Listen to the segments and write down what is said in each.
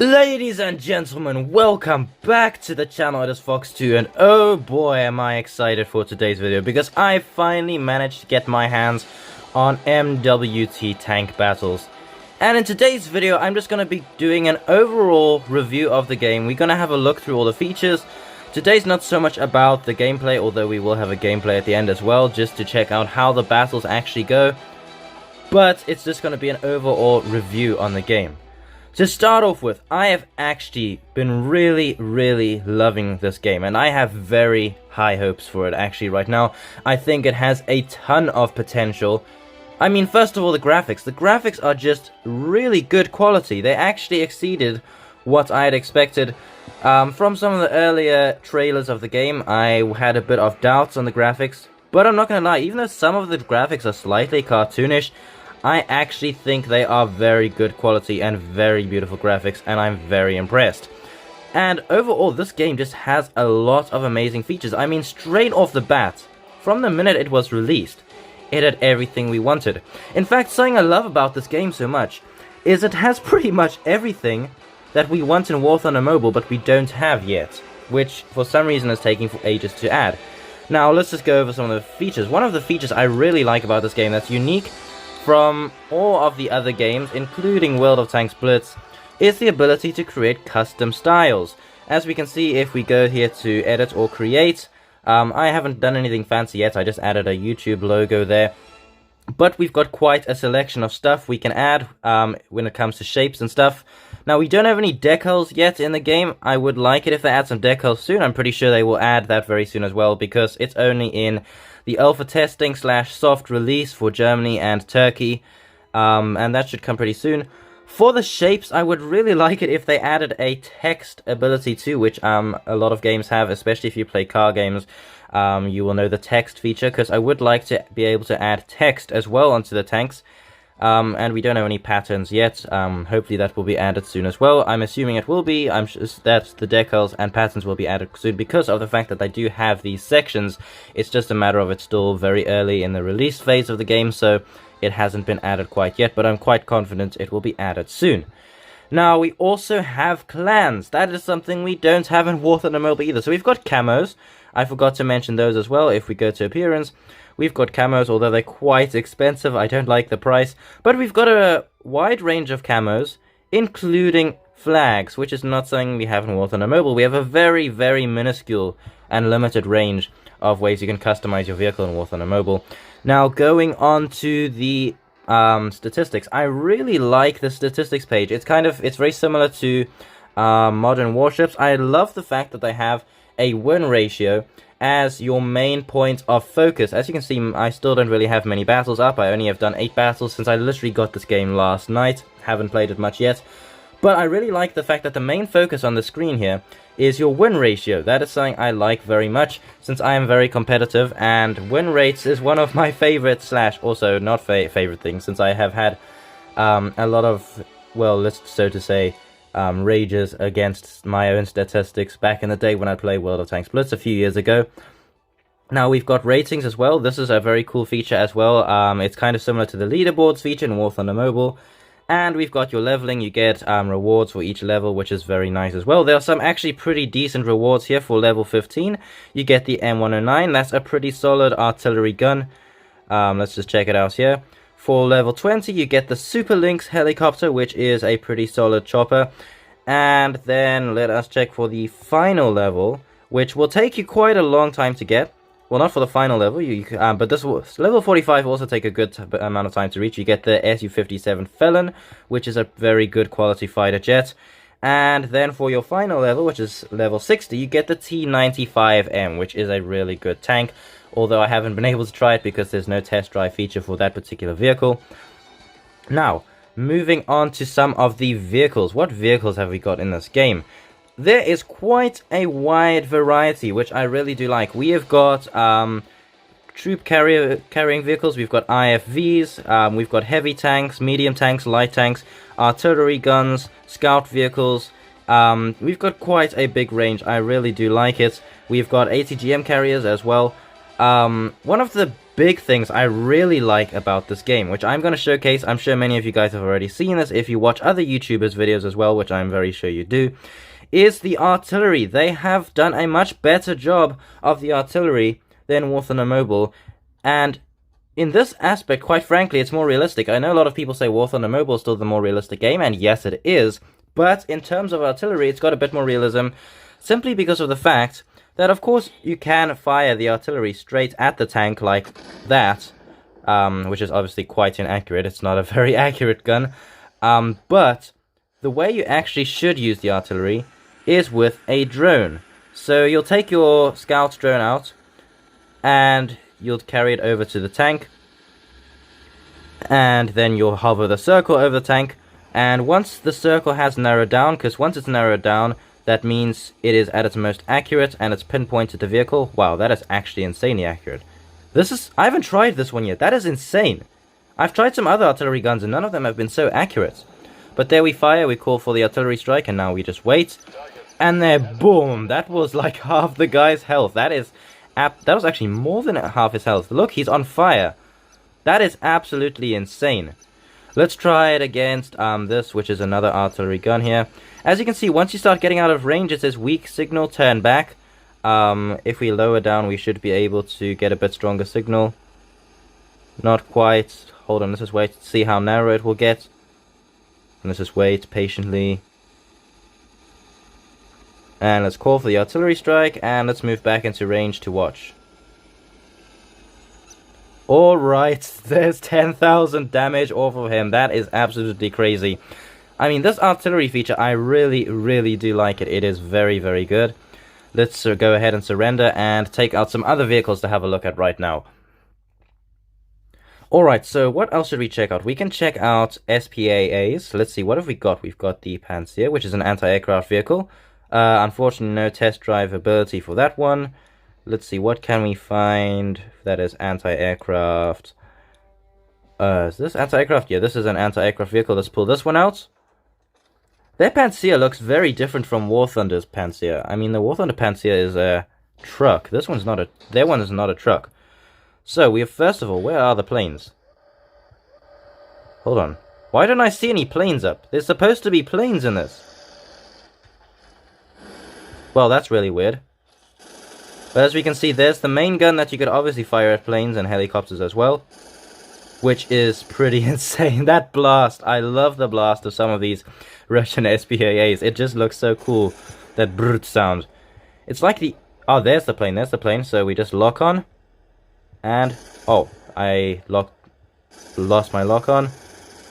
Ladies and gentlemen, welcome back to the channel. It is Fox2, and oh boy am I excited for today's video, because I finally managed to get my hands on MWT tank battles. And in today's video, I'm just going to be doing an overall review of the game. We're going to have a look through all the features. Today's not so much about the gameplay, although we will have a gameplay at the end as well, just to check out how the battles actually go. But it's just going to be an overall review on the game. To start off with, I have actually been really loving this game, and I have very high hopes for it actually right now. I think it has a ton of potential. I mean, first of all, the graphics. The graphics are just really good quality. They actually exceeded what I had expected. From some of the earlier trailers of the game, I had a bit of doubts on the graphics, but I'm not gonna lie, even though some of the graphics are slightly cartoonish, I actually think they are very good quality and very beautiful graphics, and I'm very impressed. And overall, this game just has a lot of amazing features. I mean, straight off the bat, from the minute it was released, it had everything we wanted. In fact, something I love about this game so much is it has pretty much everything that we want in Warfront Mobile, but we don't have yet, which for some reason is taking for ages to add. Now, let's just go over some of the features. One of the features I really like about this game that's unique from all of the other games, including World of Tanks Blitz, is the ability to create custom styles. As we can see, if we go here to edit or create, I haven't done anything fancy yet, I just added a YouTube logo there. But we've got quite a selection of stuff we can add when it comes to shapes and stuff. Now, we don't have any decals yet in the game. I would like it if they add some decals soon. I'm pretty sure they will add that very soon as well, because it's only in the alpha testing / soft release for Germany and Turkey, and that should come pretty soon. For the shapes, I would really like it if they added a text ability too, which a lot of games have, especially if you play car games. You will know the text feature, because I would like to be able to add text as well onto the tanks. And we don't have any patterns yet. Hopefully that will be added soon as well. I'm assuming it will be. I'm sure that the decals and patterns will be added soon because of the fact that they do have these sections. It's just a matter of it's still very early in the release phase of the game, so it hasn't been added quite yet, but I'm quite confident it will be added soon. Now, we also have clans. That is something we don't have in Warfront Mobile either. So we've got camos. I forgot to mention those as well. If we go to appearance, we've got camos, although they're quite expensive. I don't like the price. But we've got a wide range of camos, including flags, which is not something we have in Warfront Mobile. We have a very minuscule and limited range of ways you can customize your vehicle in Warfront Mobile. Now, going on to the statistics, I really like the statistics page. It's very similar to modern warships. I love the fact that they have a win ratio as your main point of focus. As you can see, I still don't really have many battles up. I only have done 8 battles since I literally got this game last night. Haven't played it much yet. But I really like the fact that the main focus on the screen here is your win ratio. That is something I like very much, since I am very competitive, and win rates is one of my favorite / also not favorite things, since I have had a lot of, well, let's so to say, rages against my own statistics back in the day when I played World of Tanks Blitz a few years ago. Now, we've got ratings as well. This is a very cool feature as well. It's kind of similar to the leaderboards feature in Warfront Mobile. And we've got your leveling. You get rewards for each level, which is very nice as well. There are some actually pretty decent rewards here. For level 15, you get the M109. That's a pretty solid artillery gun. Let's just check it out here. For level 20, you get the Super Lynx helicopter, which is a pretty solid chopper. And then let us check for the final level, which will take you quite a long time to get. Well, not for the final level, but this will, level 45 will also take a good amount of time to reach. You get the Su-57 Felon, which is a very good quality fighter jet. And then for your final level, which is level 60, you get the T-95M, which is a really good tank. Although I haven't been able to try it because there's no test drive feature for that particular vehicle. Now, moving on to some of the vehicles. What vehicles have we got in this game? There is quite a wide variety, which I really do like. We have got troop carrying vehicles, we've got IFVs, we've got heavy tanks, medium tanks, light tanks, artillery guns, scout vehicles. We've got quite a big range. I really do like it. We've got ATGM carriers as well. One of the big things I really like about this game, which I'm going to showcase. I'm sure many of you guys have already seen this if you watch other YouTubers' videos as well, which I'm very sure you do, is the artillery. They have done a much better job of the artillery than War Thunder Mobile, and in this aspect, quite frankly, it's more realistic. I know a lot of people say War Thunder Mobile is still the more realistic game, and yes, it is, but in terms of artillery, it's got a bit more realism, simply because of the fact that, of course, you can fire the artillery straight at the tank like that, which is obviously quite inaccurate. It's not a very accurate gun, but the way you actually should use the artillery is with a drone. So you'll take your scout drone out, and you'll carry it over to the tank, and then you'll hover the circle over the tank, and once the circle has narrowed down, because once it's narrowed down, that means it is at its most accurate, and it's pinpointed the vehicle. Wow, that is actually insanely accurate. I haven't tried this one yet. That is insane. I've tried some other artillery guns, and none of them have been so accurate. But there we fire, we call for the artillery strike, and now we just wait. And there, boom! That was like half the guy's health. That was actually more than half his health. Look, he's on fire. That is absolutely insane. Let's try it against this, which is another artillery gun here. As you can see, once you start getting out of range, it says weak signal, turn back. If we lower down, we should be able to get a bit stronger signal. Not quite. Hold on, let's just wait to see how narrow it will get. And let's just wait patiently. And let's call for the artillery strike, and let's move back into range to watch. Alright, there's 10,000 damage off of him. That is absolutely crazy. I mean, this artillery feature, I really, really do like it. It is very, very good. Let's go ahead and surrender and take out some other vehicles to have a look at right now. Alright, so what else should we check out? We can check out SPAAs. Let's see, what have we got? We've got the Panzer, which is an anti-aircraft vehicle. Unfortunately, no test drive ability for that one. Let's see, what can we find that is anti-aircraft? Is this anti-aircraft? Yeah, this is an anti-aircraft vehicle. Let's pull this one out. Their Panzer looks very different from War Thunder's Panzer. I mean, the War Thunder Panzer is a truck. This one's not a... Their one is not a truck. So, we have, first of all, where are the planes? Hold on. Why don't I see any planes up? There's supposed to be planes in this. Well, that's really weird. But as we can see, there's the main gun that you could obviously fire at planes and helicopters as well. Which is pretty insane. That blast. I love the blast of some of these Russian SPAAs. It just looks so cool. That brrrt sound. It's like the... Oh, there's the plane. There's the plane. So we just lock on. And... Oh, I lost my lock on.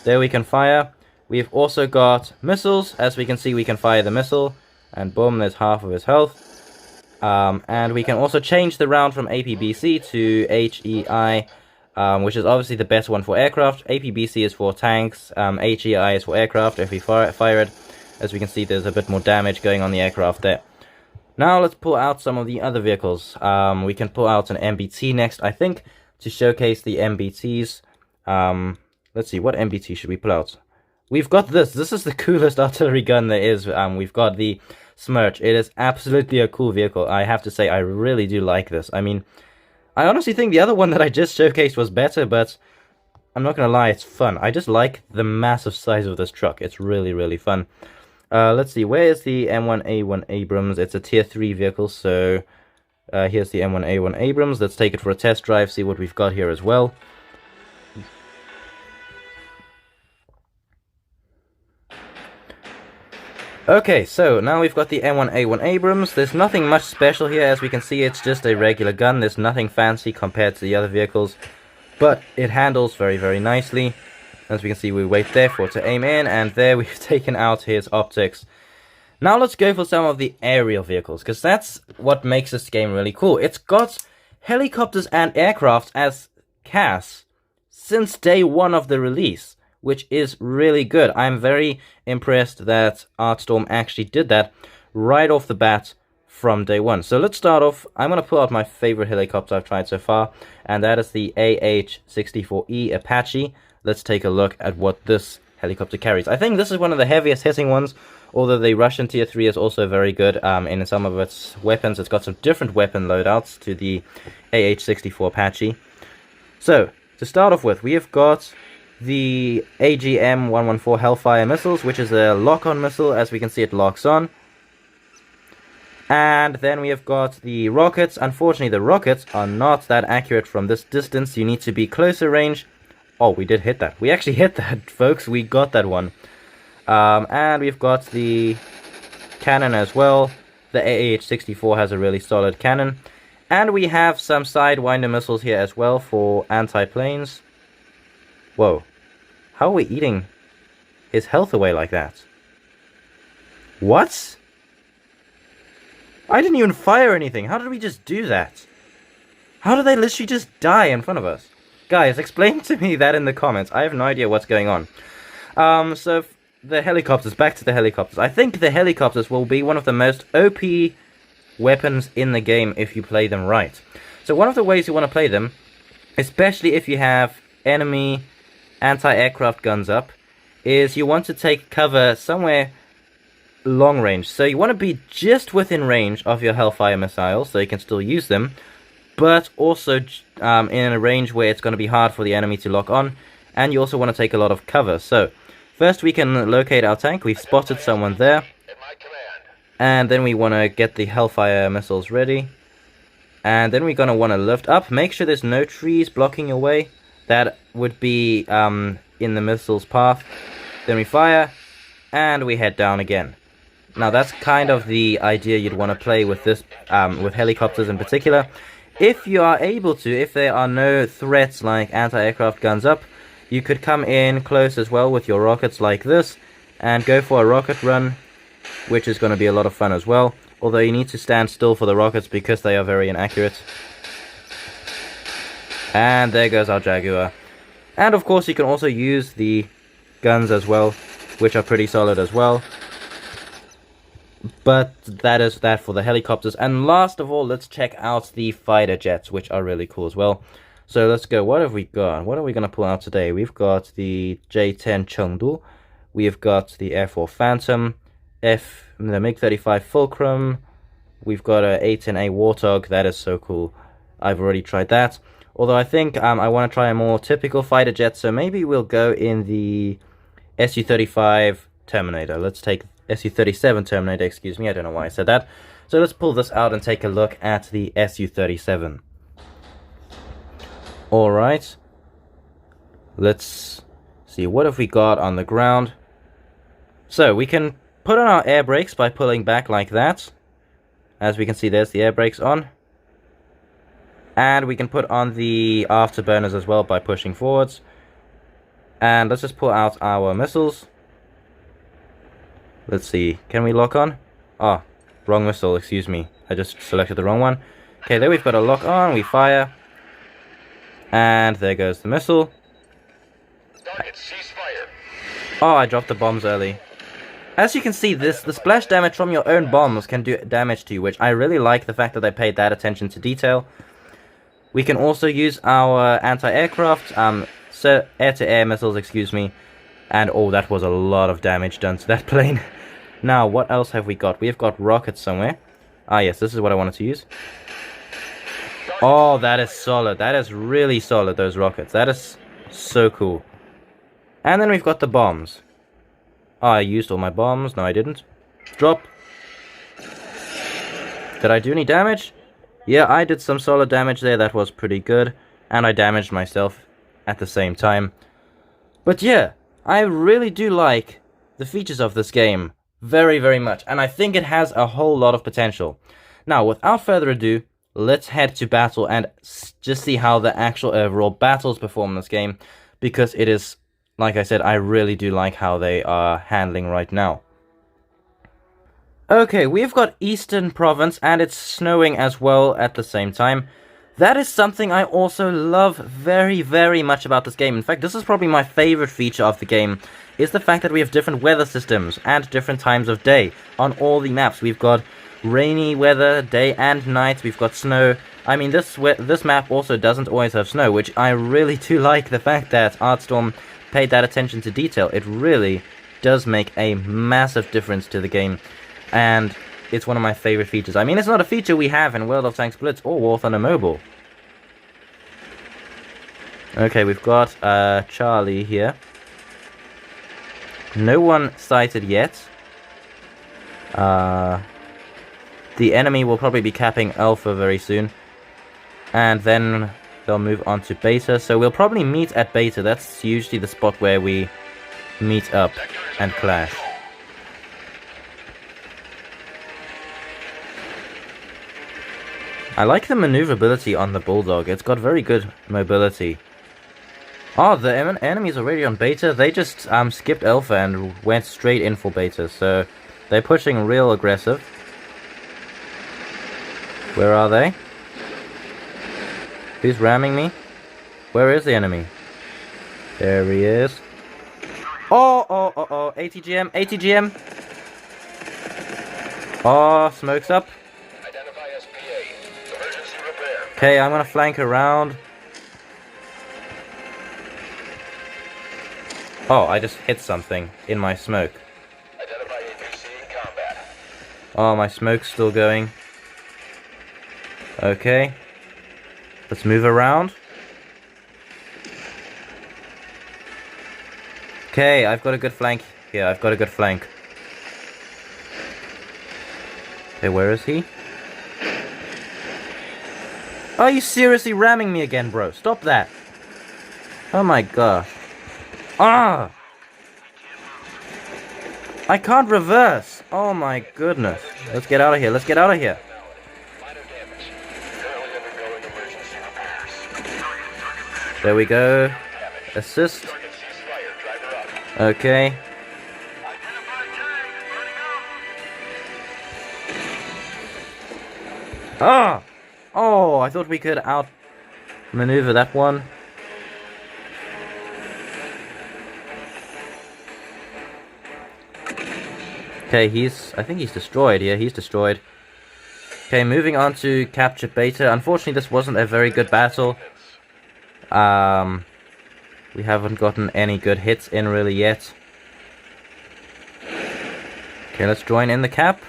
There we can fire. We've also got missiles. As we can see, we can fire the missile. And boom, there's half of his health. And we can also change the round from APBC to HEI, which is obviously the best one for aircraft. APBC is for tanks, HEI is for aircraft. If we fire it, as we can see, there's a bit more damage going on the aircraft there. Now let's pull out some of the other vehicles. We can pull out an MBT next, I think, to showcase the MBTs. Let's see, what MBT should we pull out? We've got this. This is the coolest artillery gun there is. We've got the Smerch. It is absolutely a cool vehicle. I have to say, I really do like this. I mean, I honestly think the other one that I just showcased was better, but I'm not gonna lie, it's fun. I just like the massive size of this truck. It's really, really fun. Let's see, where is the M1A1 Abrams? It's a tier 3 vehicle, so here's the M1A1 Abrams. Let's take it for a test drive, see what we've got here as well. Okay, so now we've got the M1A1 Abrams. There's nothing much special here. As we can see, it's just a regular gun. There's nothing fancy compared to the other vehicles, but it handles very, very nicely. As we can see, we wait there for it to aim in, and there we've taken out his optics. Now let's go for some of the aerial vehicles, because that's what makes this game really cool. It's got helicopters and aircraft as CAS since day one of the release, which is really good. I'm very impressed that Artstorm actually did that right off the bat from day one. So let's start off. I'm going to pull out my favorite helicopter I've tried so far, and that is the AH-64E Apache. Let's take a look at what this helicopter carries. I think this is one of the heaviest hitting ones, although the Russian tier 3 is also very good in some of its weapons. It's got some different weapon loadouts to the AH-64 Apache. So, to start off with, we have got the AGM-114 Hellfire missiles, which is a lock-on missile. As we can see, it locks on. And then we have got the rockets. Unfortunately, the rockets are not that accurate from this distance. You need to be closer range. Oh, we did hit that. We actually hit that, folks. We got that one. And we've got the cannon as well. The AH-64 has a really solid cannon. And we have some Sidewinder missiles here as well for anti-planes. Whoa. How are we eating his health away like that? What? I didn't even fire anything. How did we just do that? How did they literally just die in front of us? Guys, explain to me that in the comments. I have no idea what's going on. So the helicopters, back to the helicopters. I think the helicopters will be one of the most OP weapons in the game if you play them right. So one of the ways you want to play them, especially if you have enemy anti-aircraft guns up, is you want to take cover somewhere long range. So you want to be just within range of your Hellfire missiles, so you can still use them, but also in a range where it's going to be hard for the enemy to lock on, and you also want to take a lot of cover. So first we can locate our tank. We've spotted someone there, and then we want to get the Hellfire missiles ready, and then we're going to want to lift up. Make sure there's no trees blocking your way. That would be in the missile's path. Then we fire, and we head down again. Now that's kind of the idea you'd want to play with this, with helicopters in particular. If you are able to, if there are no threats like anti-aircraft guns up, you could come in close as well with your rockets like this, and go for a rocket run, which is going to be a lot of fun as well. Although you need to stand still for the rockets because they are very inaccurate. And there goes our Jaguar. And of course you can also use the guns as well, which are pretty solid as well. But that is that for the helicopters. And last of all, let's check out the fighter jets, which are really cool as well. So let's go. What have we got? What are we going to pull out today? We've got the J-10 Chengdu. We've got the Air Force Phantom. The MiG-35 Fulcrum. We've got a A-10A Warthog. That is so cool. I've already tried that. Although I think I want to try a more typical fighter jet. So maybe we'll go in the Su-35 Terminator. Let's take Su-37 Terminator, excuse me, I don't know why I said that. So let's pull this out and take a look at the Su-37. Alright. Let's see, what have we got on the ground? So, we can put on our air brakes by pulling back like that. As we can see, there's the air brakes on. And we can put on the afterburners as well by pushing forwards. And let's just pull out our missiles. Let's see, can we lock on? Oh, wrong missile, excuse me. I just selected the wrong one. Okay, there we've got a lock on, we fire. And there goes the missile. Target ceasefire. Oh, I dropped the bombs early. As you can see, the splash damage from your own bombs can do damage to you, which I really like the fact that they paid that attention to detail. We can also use our anti-aircraft, air-to-air missiles, excuse me. And oh, that was a lot of damage done to that plane. Now, what else have we got? We've got rockets somewhere. Ah, yes, this is what I wanted to use. Oh, that is solid. That is really solid, those rockets. That is so cool. And then we've got the bombs. Oh, I used all my bombs. No, I didn't. Drop. Did I do any damage? Yeah, I did some solid damage there. That was pretty good. And I damaged myself at the same time. But yeah, I really do like the features of this game very, very much, and I think it has a whole lot of potential. Now, without further ado, let's head to battle and just see how the actual overall battles perform in this game, because it is, like I said, I really do like how they are handling right now. Okay, we've got Eastern Province, and it's snowing as well at the same time. That is something I also love very, very much about this game. In fact, this is probably my favorite feature of the game, is the fact that we have different weather systems and different times of day on all the maps. We've got rainy weather, day and night, we've got snow. I mean, this map also doesn't always have snow, which I really do like the fact that Artstorm paid that attention to detail. It really does make a massive difference to the game, and it's one of my favorite features. I mean, it's not a feature we have in World of Tanks Blitz or War Thunder Mobile. Okay, we've got Charlie here. No one sighted yet. The enemy will probably be capping Alpha very soon. And then they'll move on to Beta. So we'll probably meet at Beta. That's usually the spot where we meet up and clash. I like the maneuverability on the Bulldog. It's got very good mobility. Oh, the enemy's already on Beta. They just skipped Alpha and went straight in for Beta. So they're pushing real aggressive. Where are they? Who's ramming me? Where is the enemy? There he is. Oh, ATGM, ATGM. Oh, smoke's up. Identify SPA. Emergency repair. Okay, I'm gonna flank around. Oh, I just hit something in my smoke. Identify APC in combat. Oh, my smoke's still going. Okay. Let's move around. Okay, I've got a good flank here. I've got a good flank. Okay, where is he? Are you seriously ramming me again, bro? Stop that. Oh my gosh. Ah! I can't reverse. Oh my goodness. Let's get out of here. Let's get out of here. Minor damage. Currently undergoing emergency repairs. There we go. Assist. Target ceasefire. Driver up. Okay. Ah! Oh, I thought we could outmaneuver that one. Okay, I think he's destroyed. Yeah, he's destroyed. Okay, moving on to capture Beta. Unfortunately, this wasn't a very good battle. We haven't gotten any good hits in really yet. Okay, let's join in the cap.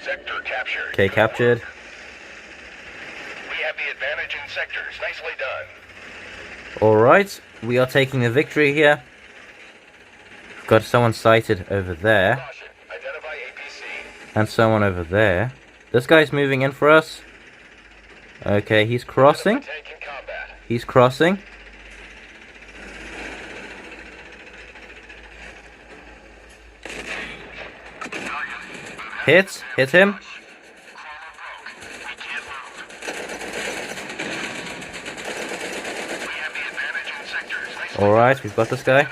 Sector captured. Okay, captured. We have the advantage in sectors. Nicely done. Alright, we are taking the victory here. Got someone sighted over there. Caution. Identify APC. And someone over there. This guy's moving in for us. Okay, he's crossing. Tank in combat. He's crossing. Hit him. Alright, we've got this guy.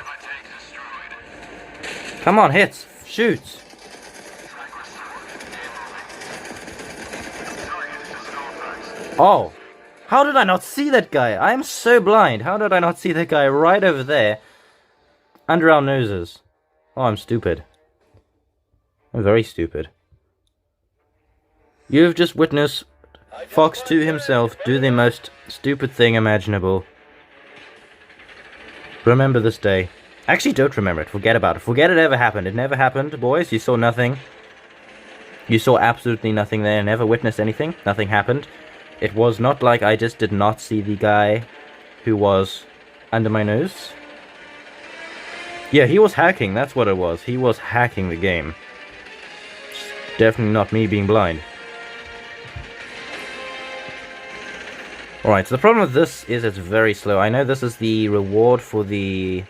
Come on, hit! Shoot! Oh! How did I not see that guy? I am so blind. How did I not see that guy right over there? Under our noses. Oh, I'm stupid. I'm very stupid. You've just witnessed Fox 2 himself do the most stupid thing imaginable. Remember this day. Actually, don't remember it. Forget about it. Forget it ever happened. It never happened, boys. You saw nothing. You saw absolutely nothing there. Never witnessed anything. Nothing happened. It was not like I just did not see the guy who was under my nose. Yeah, he was hacking. That's what it was. He was hacking the game. Definitely not me being blind. Alright, so the problem with this is it's very slow. I know this is the reward for the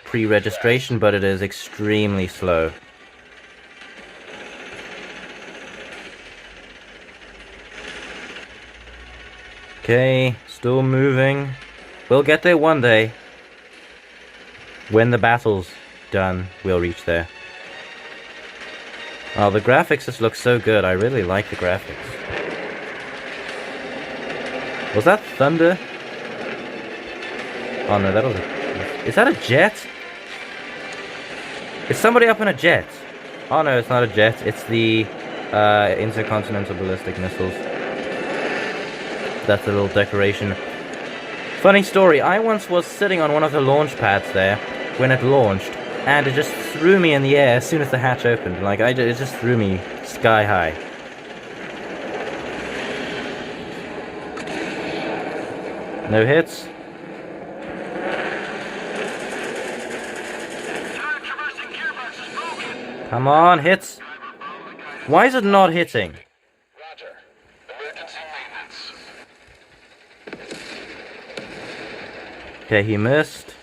pre-registration, but it is extremely slow. Okay, still moving. We'll get there one day. When the battle's done, we'll reach there. Oh, the graphics just look so good. I really like the graphics. Was that thunder? Oh no, that was a... Is that a jet? Is somebody up in a jet? Oh no, it's not a jet. It's the intercontinental ballistic missiles. That's a little decoration. Funny story, I once was sitting on one of the launch pads there when it launched, and it just threw me in the air as soon as the hatch opened. Like, it just threw me sky high. No hits. Come on, hits. Why is it not hitting? Roger. Emergency maintenance. Okay, he missed.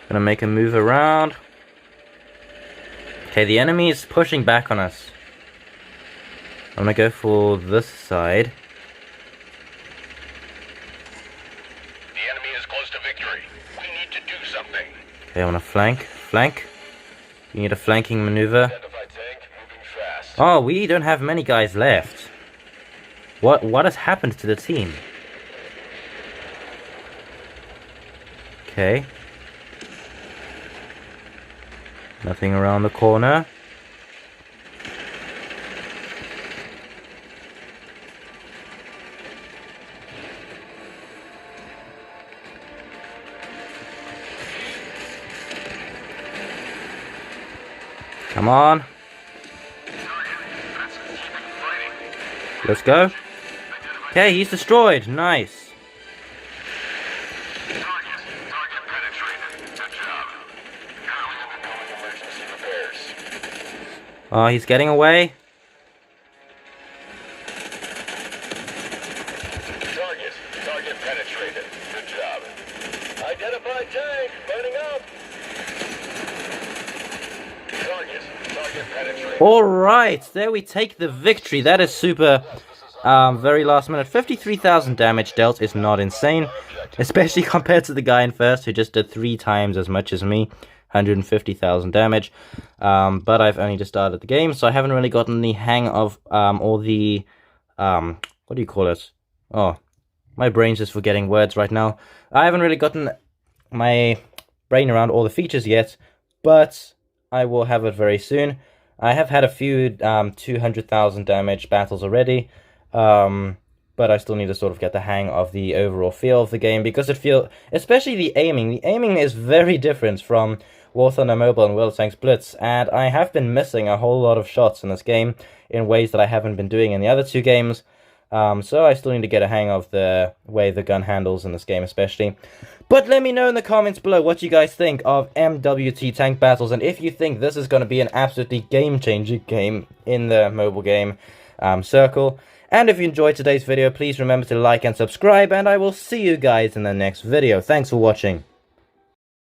Gonna make a move around. Okay, the enemy is pushing back on us. I'm gonna go for this side. The enemy is close to victory. We need to do something. Okay, I wanna flank. Flank. You need a flanking maneuver. Identify tank, moving fast. Oh, we don't have many guys left. What has happened to the team? Okay. Nothing around the corner. Come on. Let's go. Okay, he's destroyed. Nice. Oh, he's getting away. Target penetrated. Good job. Identify tank, burning up. Target penetrated. Alright, there we take the victory. That is super, very last minute. 53,000 damage dealt is not insane. Especially compared to the guy in first who just did 3 times as much as me. 150,000 damage. But I've only just started the game, so I haven't really gotten the hang of all the, what do you call it? Oh, my brain's just forgetting words right now. I haven't really gotten my brain around all the features yet, but I will have it very soon. I have had a few 200,000 damage battles already, but I still need to sort of get the hang of the overall feel of the game, because it feels, especially the aiming. The aiming is very different from War Thunder Mobile and World of Tanks Blitz, and I have been missing a whole lot of shots in this game in ways that I haven't been doing in the other 2 games. So I still need to get a hang of the way the gun handles in this game especially. But let me know in the comments below what you guys think of MWT tank battles, and if you think this is going to be an absolutely game-changing game in the mobile game circle. And if you enjoyed today's video, please remember to like and subscribe, and I will see you guys in the next video. Thanks for watching.